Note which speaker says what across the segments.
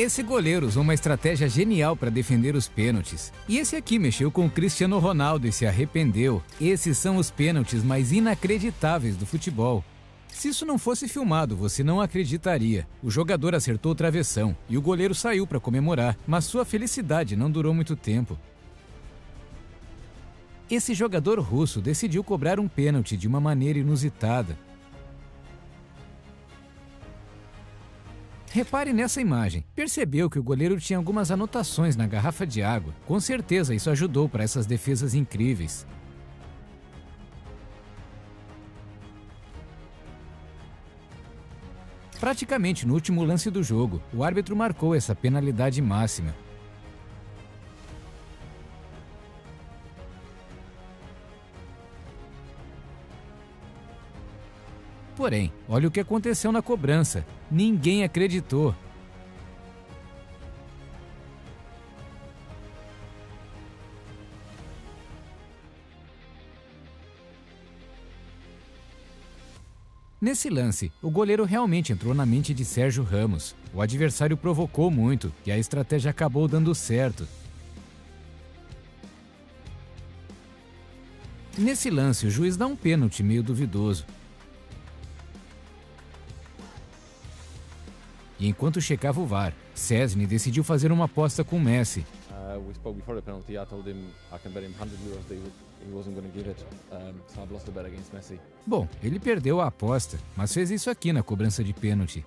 Speaker 1: Esse goleiro usou uma estratégia genial para defender os pênaltis. E esse aqui mexeu com o Cristiano Ronaldo e se arrependeu. Esses são os pênaltis mais inacreditáveis do futebol. Se isso não fosse filmado, você não acreditaria. O jogador acertou o travessão e o goleiro saiu para comemorar, mas sua felicidade não durou muito tempo. Esse jogador russo decidiu cobrar um pênalti de uma maneira inusitada. Repare nessa imagem. Percebeu que o goleiro tinha algumas anotações na garrafa de água. Com certeza isso ajudou para essas defesas incríveis. Praticamente no último lance do jogo, o árbitro marcou essa penalidade máxima. Porém, olha o que aconteceu na cobrança. Ninguém acreditou. Nesse lance, o goleiro realmente entrou na mente de Sérgio Ramos. O adversário provocou muito e a estratégia acabou dando certo. Nesse lance, o juiz dá um pênalti meio duvidoso. E enquanto checava o VAR, Szczęsny decidiu fazer uma aposta com Messi.
Speaker 2: We spoke before the penalty. I told him I can bet him 100 euros that he wasn't going to give it. So I've lost the bet against Messi.
Speaker 1: Bom, ele perdeu a aposta, mas fez isso aqui na cobrança de pênalti.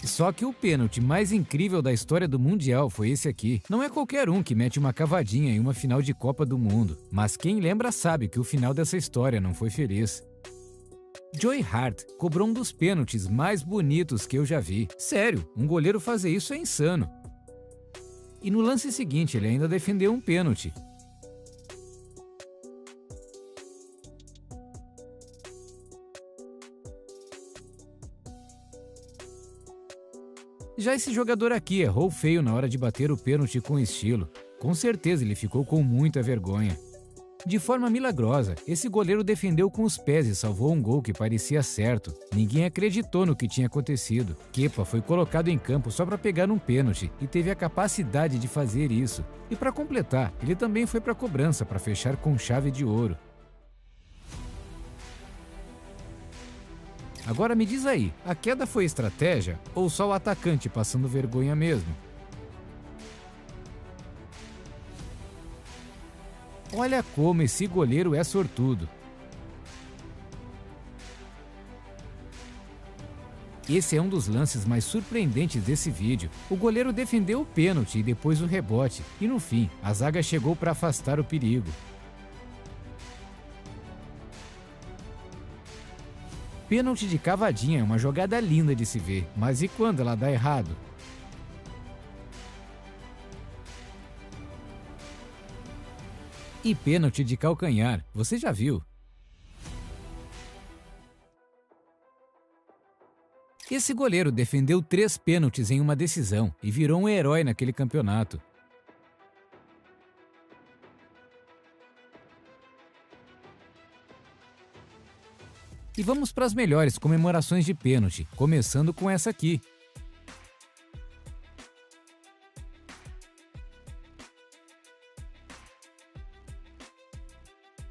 Speaker 1: Só que o pênalti mais incrível da história do Mundial foi esse aqui. Não é qualquer um que mete uma cavadinha em uma final de Copa do Mundo, mas quem lembra sabe que o final dessa história não foi feliz. Joe Hart cobrou um dos pênaltis mais bonitos que eu já vi. Sério, um goleiro fazer isso é insano. E no lance seguinte ele ainda defendeu um pênalti. Já esse jogador aqui errou feio na hora de bater o pênalti com estilo. Com certeza ele ficou com muita vergonha. De forma milagrosa, esse goleiro defendeu com os pés e salvou um gol que parecia certo. Ninguém acreditou no que tinha acontecido. Kepa foi colocado em campo só para pegar um pênalti e teve a capacidade de fazer isso. E para completar, ele também foi para a cobrança para fechar com chave de ouro. Agora me diz aí, a queda foi estratégia ou só o atacante passando vergonha mesmo? Olha como esse goleiro é sortudo. Esse é um dos lances mais surpreendentes desse vídeo. O goleiro defendeu o pênalti e depois o rebote. E no fim, a zaga chegou para afastar o perigo. Pênalti de cavadinha é uma jogada linda de se ver, mas e quando ela dá errado? E pênalti de calcanhar, você já viu? Esse goleiro defendeu 3 pênaltis em uma decisão e virou um herói naquele campeonato. E vamos para as melhores comemorações de pênalti, começando com essa aqui.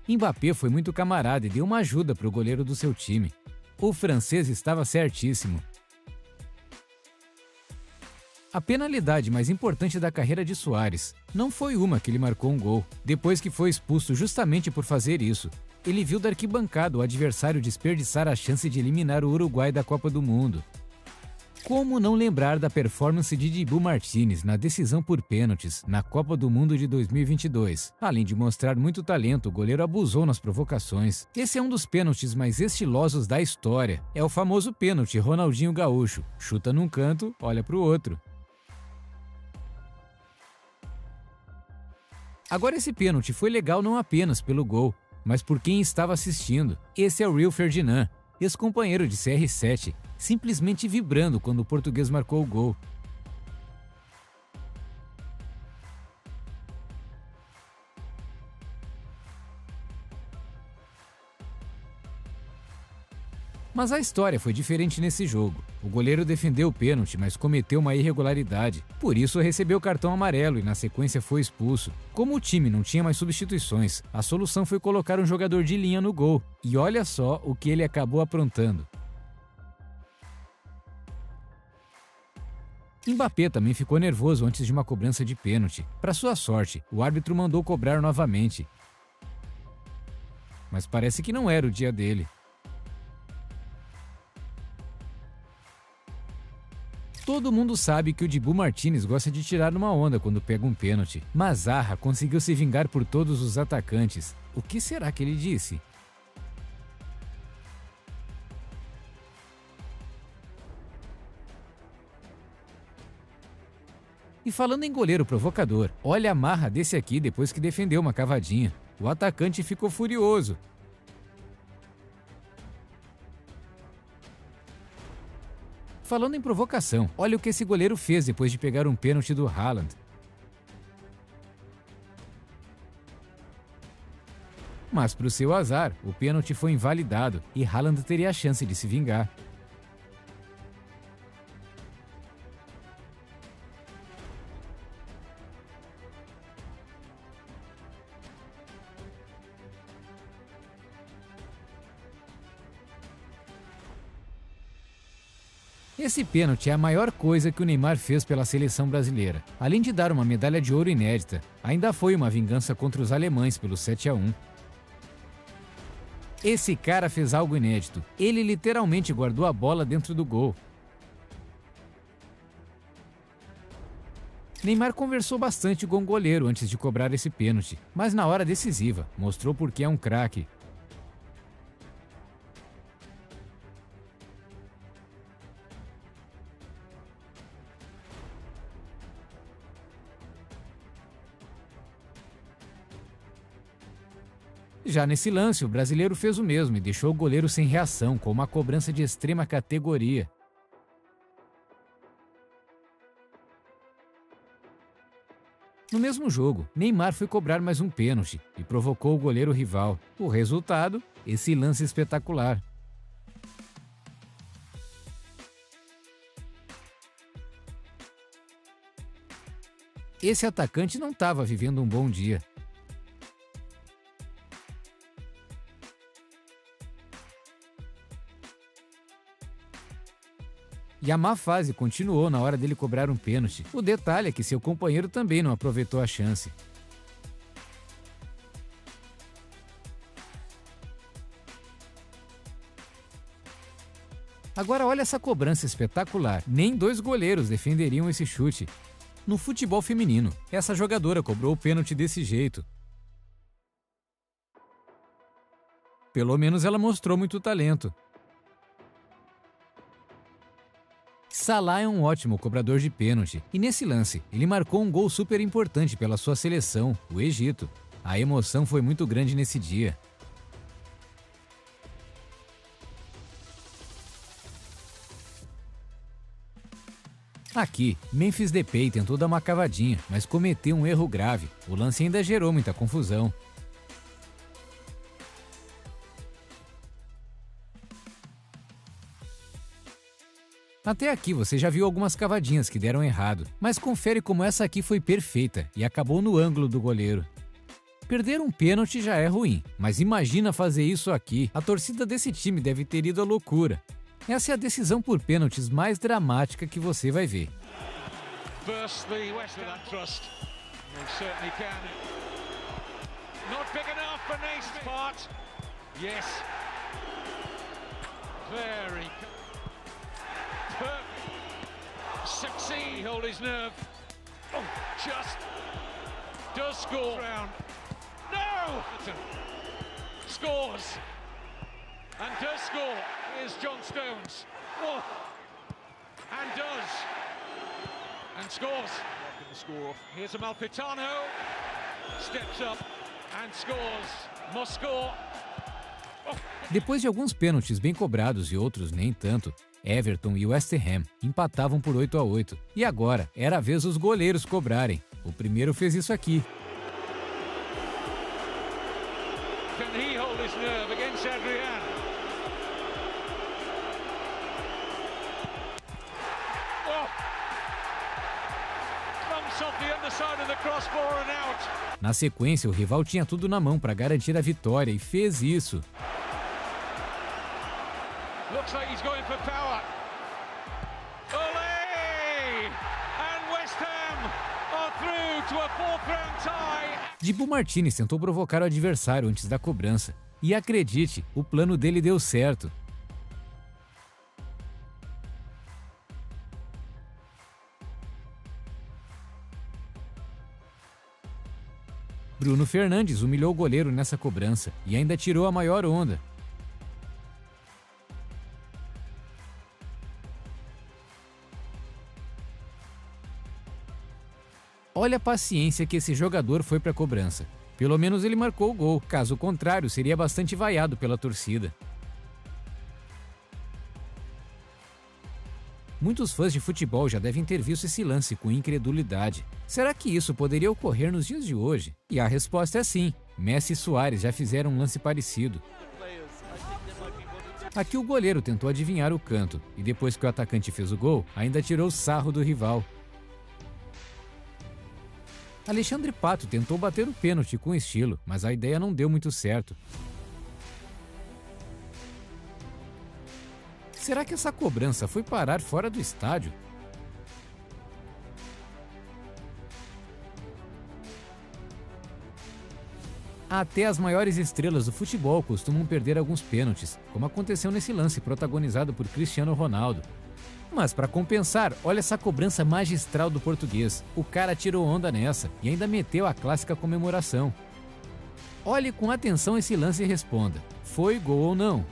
Speaker 1: Mbappé foi muito camarada e deu uma ajuda para o goleiro do seu time. O francês estava certíssimo. A penalidade mais importante da carreira de Suárez não foi uma que ele marcou um gol, depois que foi expulso justamente por fazer isso. Ele viu da arquibancada o adversário desperdiçar a chance de eliminar o Uruguai da Copa do Mundo. Como não lembrar da performance de Dibu Martínez na decisão por pênaltis na Copa do Mundo de 2022? Além de mostrar muito talento, o goleiro abusou nas provocações. Esse é um dos pênaltis mais estilosos da história. É o famoso pênalti Ronaldinho Gaúcho. Chuta num canto, olha pro outro. Agora esse pênalti foi legal não apenas pelo gol, mas por quem estava assistindo. Esse é o Rio Ferdinand, ex-companheiro de CR7, simplesmente vibrando quando o português marcou o gol. Mas a história foi diferente nesse jogo. O goleiro defendeu o pênalti, mas cometeu uma irregularidade. Por isso recebeu cartão amarelo e na sequência foi expulso. Como o time não tinha mais substituições, a solução foi colocar um jogador de linha no gol. E olha só o que ele acabou aprontando. Mbappé também ficou nervoso antes de uma cobrança de pênalti. Para sua sorte, o árbitro mandou cobrar novamente. Mas parece que não era o dia dele. Todo mundo sabe que o Dibu Martínez gosta de tirar uma onda quando pega um pênalti, mas Zaha conseguiu se vingar por todos os atacantes. O que será que ele disse? E falando em goleiro provocador, olha a marra desse aqui depois que defendeu uma cavadinha. O atacante ficou furioso. Falando em provocação, olha o que esse goleiro fez depois de pegar um pênalti do Haaland. Mas para o seu azar, o pênalti foi invalidado e Haaland teria a chance de se vingar. Esse pênalti é a maior coisa que o Neymar fez pela seleção brasileira. Além de dar uma medalha de ouro inédita, ainda foi uma vingança contra os alemães pelo 7-1. Esse cara fez algo inédito. Ele literalmente guardou a bola dentro do gol. Neymar conversou bastante com o goleiro antes de cobrar esse pênalti, mas na hora decisiva, mostrou por que é um craque. Já nesse lance, o brasileiro fez o mesmo e deixou o goleiro sem reação, com uma cobrança de extrema categoria. No mesmo jogo, Neymar foi cobrar mais um pênalti e provocou o goleiro rival. O resultado? Esse lance espetacular. Esse atacante não estava vivendo um bom dia. E a má fase continuou na hora dele cobrar um pênalti. O detalhe é que seu companheiro também não aproveitou a chance. Agora olha essa cobrança espetacular. Nem dois goleiros defenderiam esse chute. No futebol feminino, essa jogadora cobrou o pênalti desse jeito. Pelo menos ela mostrou muito talento. Salah é um ótimo cobrador de pênalti, e nesse lance, ele marcou um gol super importante pela sua seleção, o Egito. A emoção foi muito grande nesse dia. Aqui, Memphis Depay tentou dar uma cavadinha, mas cometeu um erro grave. O lance ainda gerou muita confusão. Até aqui você já viu algumas cavadinhas que deram errado, mas confere como essa aqui foi perfeita e acabou no ângulo do goleiro. Perder um pênalti já é ruim, mas imagina fazer isso aqui. A torcida desse time deve ter ido à loucura. Essa é a decisão por pênaltis mais dramática que você vai ver.
Speaker 3: Succeed, hold his nerve. Oh, just does score. No! Scores and does score. Here's John Stones. Oh. And does. And scores. The score. Here's Amalfitano. Steps up and scores. Must score. Oh.
Speaker 1: Depois de alguns pênaltis bem cobrados e outros nem tanto, Everton e West Ham empatavam por 8-8. E agora era a vez dos goleiros cobrarem. O primeiro fez isso aqui.
Speaker 3: Can he hold his nerve against Adrian? the side of the crossbar and out.
Speaker 1: Na sequência, o rival tinha tudo na mão para garantir a vitória e fez isso.
Speaker 3: Looks like he's going for power. Olé! And West Ham are through to a fourth round tie.
Speaker 1: Dibu Martínez tentou provocar o adversário antes da cobrança. E acredite, o plano dele deu certo. Bruno Fernandes humilhou o goleiro nessa cobrança e ainda tirou a maior onda. Olha a paciência que esse jogador foi para a cobrança. Pelo menos ele marcou o gol, caso contrário, seria bastante vaiado pela torcida. Muitos fãs de futebol já devem ter visto esse lance com incredulidade. Será que isso poderia ocorrer nos dias de hoje? E a resposta é sim. Messi e Suárez já fizeram um lance parecido. Aqui o goleiro tentou adivinhar o canto, e depois que o atacante fez o gol, ainda tirou sarro do rival. Alexandre Pato tentou bater o pênalti com estilo, mas a ideia não deu muito certo. Será que essa cobrança foi parar fora do estádio? Até as maiores estrelas do futebol costumam perder alguns pênaltis, como aconteceu nesse lance protagonizado por Cristiano Ronaldo. Mas para compensar, olha essa cobrança magistral do português. O cara tirou onda nessa e ainda meteu a clássica comemoração. Olhe com atenção esse lance e responda: foi gol ou não?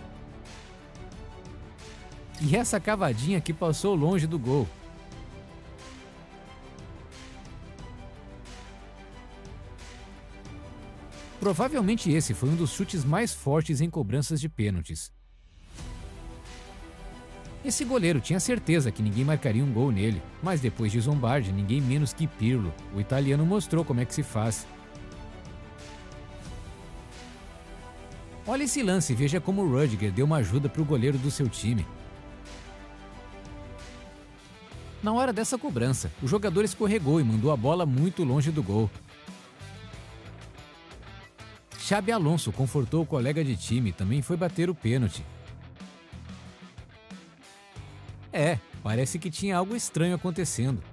Speaker 1: E essa cavadinha que passou longe do gol. Provavelmente esse foi um dos chutes mais fortes em cobranças de pênaltis. Esse goleiro tinha certeza que ninguém marcaria um gol nele, mas depois de zombar de ninguém menos que Pirlo, o italiano mostrou como é que se faz. Olha esse lance e veja como o Rudiger deu uma ajuda para o goleiro do seu time. Na hora dessa cobrança, o jogador escorregou e mandou a bola muito longe do gol. Xabi Alonso confortou o colega de time e também foi bater o pênalti. Parece que tinha algo estranho acontecendo.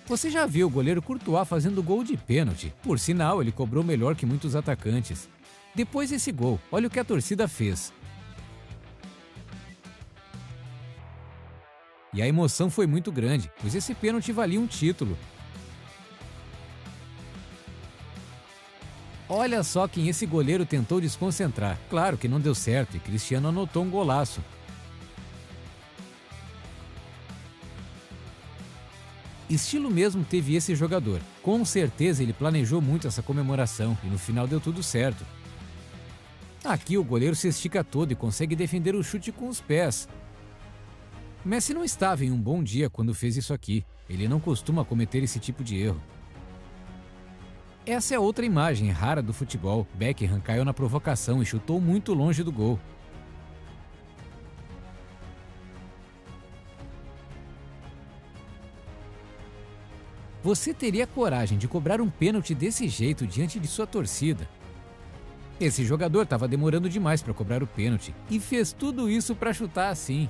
Speaker 1: Você já viu o goleiro Courtois fazendo gol de pênalti? Por sinal, ele cobrou melhor que muitos atacantes. Depois desse gol, olha o que a torcida fez. E a emoção foi muito grande, pois esse pênalti valia um título. Olha só quem esse goleiro tentou desconcentrar. Claro que não deu certo e Cristiano anotou um golaço. Estilo mesmo teve esse jogador. Com certeza ele planejou muito essa comemoração e no final deu tudo certo. Aqui o goleiro se estica todo e consegue defender o chute com os pés. Messi não estava em um bom dia quando fez isso aqui. Ele não costuma cometer esse tipo de erro. Essa é outra imagem rara do futebol. Beckham caiu na provocação e chutou muito longe do gol. Você teria coragem de cobrar um pênalti desse jeito diante de sua torcida? Esse jogador estava demorando demais para cobrar o pênalti e fez tudo isso para chutar assim.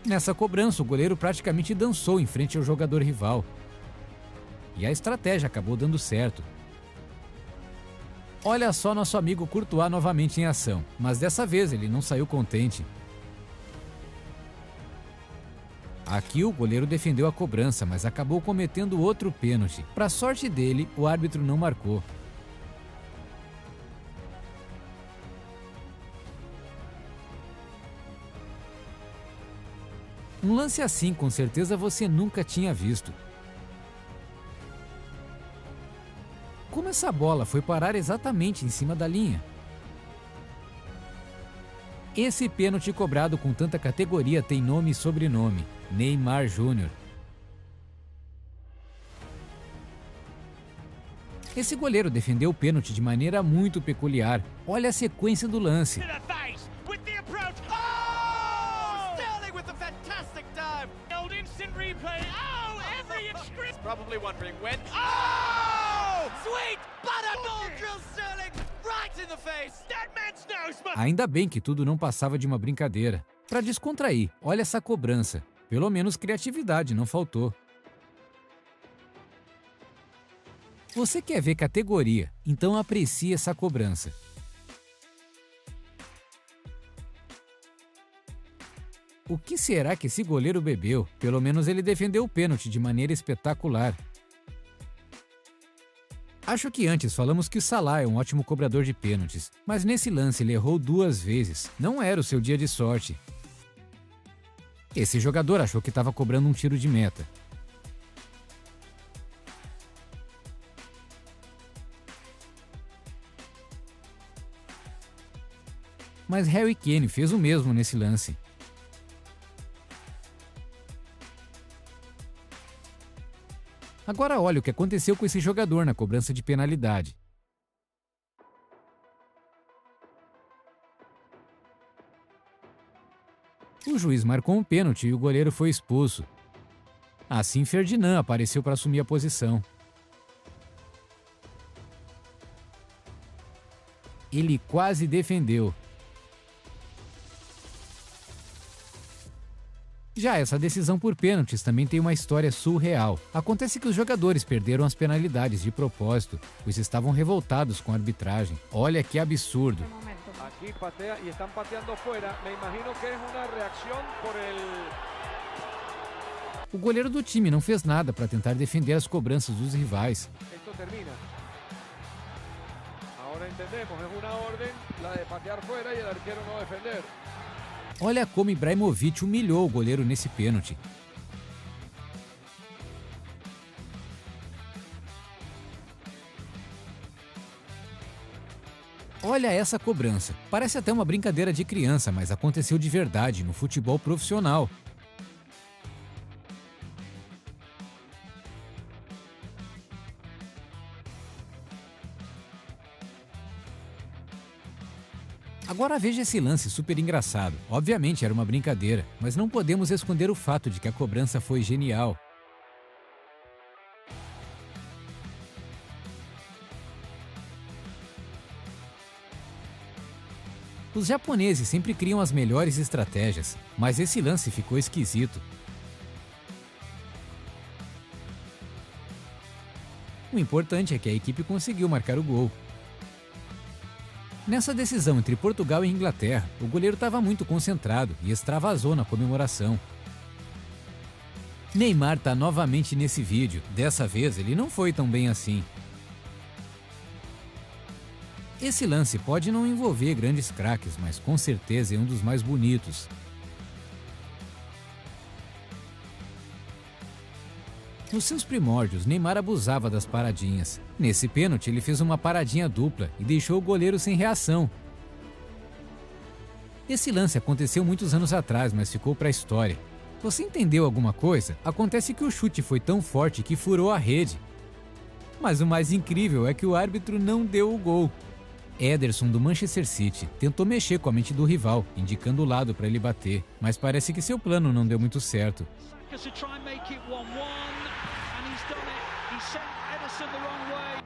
Speaker 1: Nessa cobrança, o goleiro praticamente dançou em frente ao jogador rival. E a estratégia acabou dando certo. Olha só nosso amigo Courtois novamente em ação, mas dessa vez ele não saiu contente. Aqui o goleiro defendeu a cobrança, mas acabou cometendo outro pênalti. Para sorte dele, o árbitro não marcou. Um lance assim, com certeza você nunca tinha visto. Como essa bola foi parar exatamente em cima da linha? Esse pênalti cobrado com tanta categoria tem nome e sobrenome: Neymar Júnior. Esse goleiro defendeu o pênalti de maneira muito peculiar. Olha a sequência do lance. Ainda bem que tudo não passava de uma brincadeira. Para descontrair, olha essa cobrança. Pelo menos criatividade não faltou. Você quer ver categoria, então aprecie essa cobrança. O que será que esse goleiro bebeu? Pelo menos ele defendeu o pênalti de maneira espetacular. Acho que antes falamos que o Salah é um ótimo cobrador de pênaltis, mas nesse lance ele errou 2 vezes. Não era o seu dia de sorte. Esse jogador achou que estava cobrando um tiro de meta. Mas Harry Kane fez o mesmo nesse lance. Agora olha o que aconteceu com esse jogador na cobrança de penalidade. O juiz marcou um pênalti e o goleiro foi expulso. Assim Ferdinand apareceu para assumir a posição. Ele quase defendeu. Já essa decisão por pênaltis também tem uma história surreal. Acontece que os jogadores perderam as penalidades de propósito, pois estavam revoltados com a arbitragem. Olha que absurdo.
Speaker 4: Aqui patea e estão pateando fora. Me imagino que é uma reação por
Speaker 1: O goleiro do time não fez nada para tentar defender as cobranças dos rivais.
Speaker 4: Esto termina. Agora entendemos, é uma ordem, la de patear fora e o arqueiro não defender.
Speaker 1: Olha como Ibrahimovic humilhou o goleiro nesse pênalti. Olha essa cobrança. Parece até uma brincadeira de criança, mas aconteceu de verdade no futebol profissional. Agora veja esse lance super engraçado. Obviamente era uma brincadeira, mas não podemos esconder o fato de que a cobrança foi genial. Os japoneses sempre criam as melhores estratégias, mas esse lance ficou esquisito. O importante é que a equipe conseguiu marcar o gol. Nessa decisão entre Portugal e Inglaterra, o goleiro estava muito concentrado e extravasou na comemoração. Neymar está novamente nesse vídeo. Dessa vez ele não foi tão bem assim. Esse lance pode não envolver grandes craques, mas com certeza é um dos mais bonitos. Nos seus primórdios, Neymar abusava das paradinhas. Nesse pênalti, ele fez uma paradinha dupla e deixou o goleiro sem reação. Esse lance aconteceu muitos anos atrás, mas ficou para a história. Você entendeu alguma coisa? Acontece que o chute foi tão forte que furou a rede. Mas o mais incrível é que o árbitro não deu o gol. Ederson, do Manchester City, tentou mexer com a mente do rival, indicando o lado para ele bater, mas parece que seu plano não deu muito certo.
Speaker 3: To try and make it 1-1, and he's done it. He sent Ederson the wrong way.